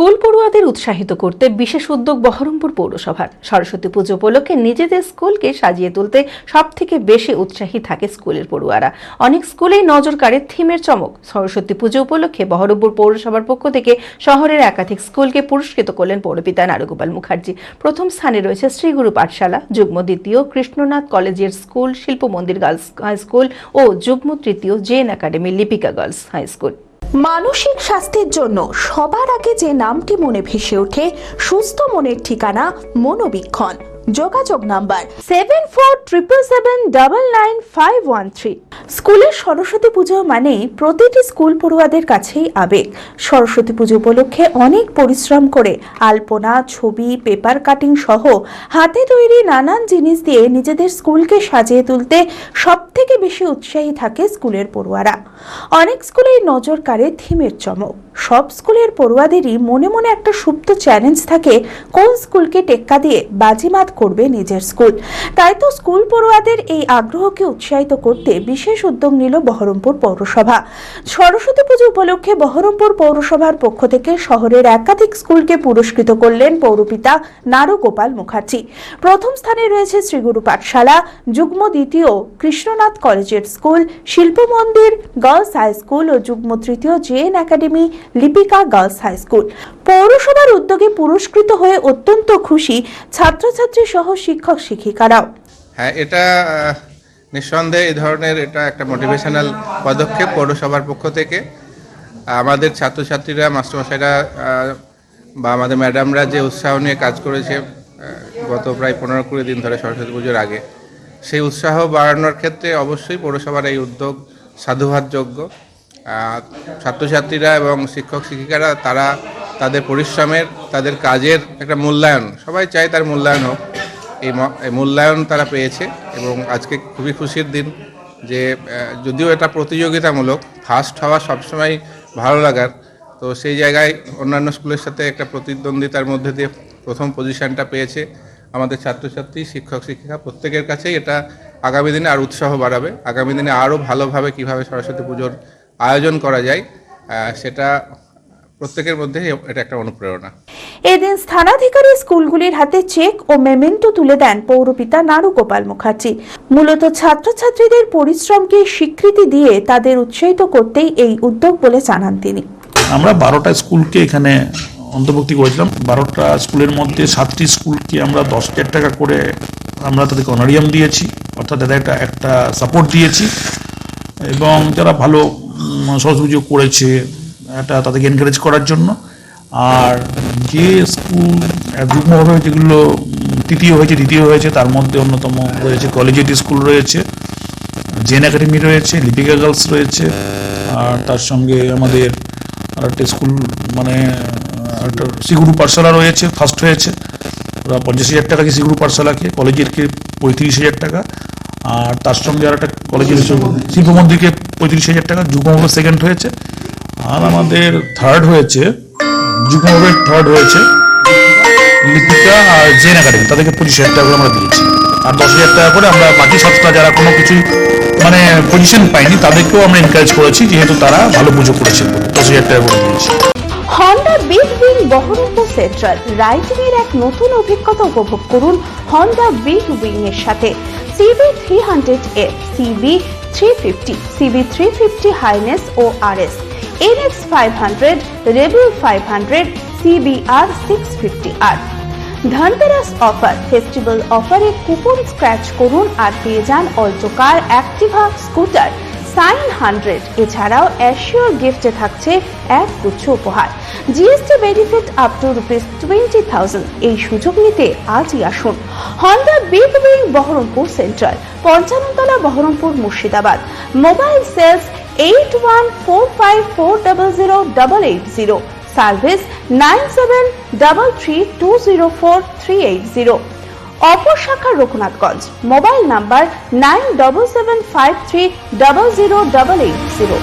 School পড়ুয়াদের উৎসাহিত করতে বিশেষ উদ্যোগ বহরমপুর পৌরসভার। সরস্বতী পুজো উপলক্ষে নিজেদের স্কুলকে সাজিয়ে তুলতে সবথেকে বেশি উৎসাহী থাকে স্কুলের পড়ুয়ারা। অনেক স্কুলেই নজর কাড়ে থিমের চমক। সরস্বতী পুজো উপলক্ষে বহরমপুর পৌরসভার পক্ষ থেকে শহরের একাধিক স্কুলকে পুরস্কৃত করলেন পৌরপিতা নারুগোপাল মুখার্জি। প্রথম স্থানে রয়েছে শ্রীগুরু পাঠশালা, যুগ্ম দ্বিতীয় কৃষ্ণনাথ কলেজিয়েট স্কুল, শিল্প মন্দির গার্লস হাই স্কুল ও যুগ্ম তৃতীয় JN academy Lipika girls high school. মানসিক স্বাস্থ্যের জন্য সবার আগে যে নামটি মনে ভেসে ওঠে, সুস্থ মনের ঠিকানা মনোবীক্ষণ। যোগাযোগ নাম্বার 7477799513। স্কুলের সরস্বতী পুজো মানে প্রতিটি স্কুল পড়ুয়াদের কাছেই আবেগ। সরস্বতী পুজো উপলক্ষে অনেক পরিশ্রম করে আলপনা, ছবি, পেপার কাটিং সহ হাতে তৈরি নানান জিনিস দিয়ে নিজেদের স্কুলকে সাজিয়ে তুলতে সবথেকে বেশি উৎসাহী থাকে স্কুলের পড়ুয়ারা। অনেক স্কুলেই নজর কাড়ে থিমের চমক। সব স্কুলের পড়ুয়াদেরই মনে মনে একটা সুপ্ত চ্যালেঞ্জ থাকে, কোন স্কুলকে টেক্কা দিয়ে বাজিমাত করবে নিজের স্কুল। তাই তো স্কুল পড়ুয়াদের এই আগ্রহকে উৎসাহিত করতে বিশেষ উদ্যোগ নিল বহরমপুর পৌরসভা। সরস্বতী পুজো উপলক্ষে বহরমপুর পৌরসভার পক্ষ থেকে শহরের একাধিক স্কুলকে পুরস্কৃত করলেন পৌরপিতা নারুগোপাল মুখার্জি। প্রথম স্থানে রয়েছে শ্রীগুরু পাঠশালা, যুগ্ম দ্বিতীয় কৃষ্ণনাথ কলেজিয়েট স্কুল, শিল্প মন্দির গার্লস হাই স্কুল ও যুগ্ম তৃতীয় JN academy Lipika girls high school. পৌরসভার উদ্যোগে পুরস্কৃত হয়ে অত্যন্ত খুশি ছাত্রছাত্রী সহ শিক্ষক শিক্ষিকারাও। হ্যাঁ, এটা নিঃসন্দেহে এই ধরনের এটা একটা মোটিভেশনাল পদক্ষেপ পৌরসভার পক্ষ থেকে। আমাদের ছাত্রছাত্রীরা, মাস্টারমশাইরা বা আমাদের ম্যাডামরা যে উৎসাহ নিয়ে কাজ করেছে গত প্রায় 15-20 দিন ধরে সরস্বতী পুজোর আগে, সেই উৎসাহ বাড়ানোর ক্ষেত্রে অবশ্যই পৌরসভার এই উদ্যোগ সাধুবাদযোগ্য। ছাত্রছাত্রীরা এবং শিক্ষক শিক্ষিকারা তারা তাদের পরিশ্রমের, তাদের কাজের একটা মূল্যায়ন, সবাই চায় তার মূল্যায়ন হোক, এই মূল্যায়ন তারা পেয়েছে। এবং আজকে খুবই খুশির দিন যে যদিও এটা প্রতিযোগিতামূলক, ফার্স্ট হওয়া সবসময় ভালো লাগার, তো সেই জায়গায় অন্যান্য স্কুলের সাথে একটা প্রতিদ্বন্দ্বিতার মধ্যে দিয়ে প্রথম পজিশনটা পেয়েছে আমাদের ছাত্রছাত্রী, শিক্ষক শিক্ষিকা প্রত্যেকের কাছেই। এটা আগামী দিনে আরও উৎসাহ বাড়াবে। আগামী দিনে আরও ভালোভাবে কীভাবে সরস্বতী পুজোর আয়োজন করা যায় সেটা প্রত্যেকের মধ্যে এটা একটা অনুপ্রেরণা। এদিন স্থানাধিকারী স্কুলগুলির হাতে চেক ও মেমেন্টো তুলে দেন পৌরপিতা নারুগোপাল মুখার্জি। মূলত ছাত্রছাত্রীদের পরিশ্রমকে স্বীকৃতি দিয়ে তাদের উৎসাহিত করতেই এই উদ্যোগ বলে জানান তিনি। আমরা 12টা স্কুলকে এখানে অন্তর্ভুক্তি করেছিলাম। 12টা স্কুলের মধ্যে 7টি স্কুলকে আমরা 10,000 টাকা করে আমরা তাদেরকে অনারিয়াম দিয়েছি, অর্থাৎ তাদের একটা সাপোর্ট দিয়েছি। এবং যারা ভালো সরস্বতী পুজো করেছে এটা তাদেরকে এনকারেজ করার জন্য। আর যে স্কুল যুগ্মভাবে যেগুলো তৃতীয় হয়েছে তার মধ্যে অন্যতম রয়েছে কলেজিয়েট স্কুল রয়েছে, জেএন একাডেমি রয়েছে, লিপিকা গার্লস রয়েছে। আর তার সঙ্গে আমাদের আরেকটা স্কুল মানে একটা শ্রীগুরু পাঠশালা রয়েছে, ফার্স্ট হয়েছে। ওরা 50,000 টাকা শ্রীগুরু পাঠশালাকে, কলেজিয়েটকে 35,000 টাকা। আর তার সঙ্গে আর একটা কলেজের শিল্প মন্দিরকে 35,000 টাকা, যুগ্মভাবে সেকেন্ড হয়েছে। আর আমাদের থার্ড হয়েছে, যুগ্মভাবে থার্ড হয়েছে লিপিকা আর জেএন একাডেমি, তাদেরকে 25,000 টাকা করে আমরা দিয়েছি। আর 10,000 টাকা করে আমরা বাকি 7টা যারা কোনো কিছু মানে পজিশন পাইনি তাদেরকেও আমরা এনকারেজ করেছি, যেহেতু তারা ভালো পুজো করেছে, 10,000 টাকা করে দিয়েছি। Honda big wing Baharampur central riding এর এক নতুন অভিজ্ঞতা উপভোগ করুন হন্ডা বিগ উইং এর সাথে। CB300F, CB350, CB350 হাইনেস ও RS, NX 500, Rebel 500, CBR 650R। Dhanteras offer, festival অফারে কুপন স্ক্র্যাচ করুন আর পেয়ে যান অল্টোকার, অ্যাক্টিভা, স্কুটার, সাইন 100। এছাড়াও অ্যাসিওর গিফটে থাকছে এক গুচ্ছ উপহার। GST benefit up to ₹20,000। এই সুযোগ নিতে আজই আসুন Honda big wing Baharampur central, 55 তলা, Baharampur, Murshidabad. Mobile sales 8145400880, service 9733204380। অপর শাখা রঘুনাথগঞ্জ, মোবাইল নাম্বার 9775300880।